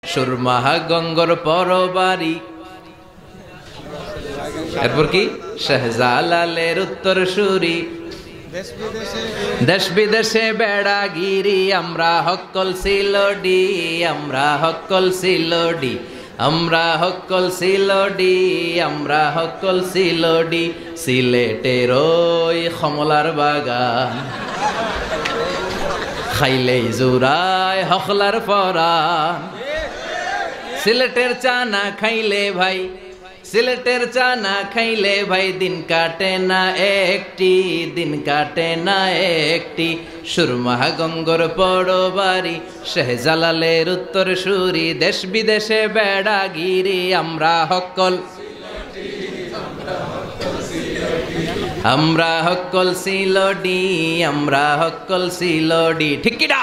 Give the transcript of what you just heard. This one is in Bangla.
সুরমাহা গঙ্গর পরবারি, এরপর কি শাহজালালের উত্তর সুরি, দেশ বিদেশে বেড়াগিরি, আমরা হক্কল সিলোডি, আমরা হক্কল সিলোডি, আমরা হক্কল সিলোডি, আমরা হক্কল সিলোডি, সিলেটের ওই কমলার বাগান, খাইলেই জুরায় হকলার পরাণ। সিলেটের চা না খাইলে ভাই, সিলেটের চা না খাইলে ভাই দিন কাটে না একটি, দিন কাটে না একটি। সুরমাহা গঙ্গর পরবারি, শাহজালালের উত্তর সুরি, দেশ বিদেশে বেড়াগিরি, আমরা হক্কল, আমরা হক্কল সিলোডি, আমরা হক্কল সিলোডি। ঠিক কি না?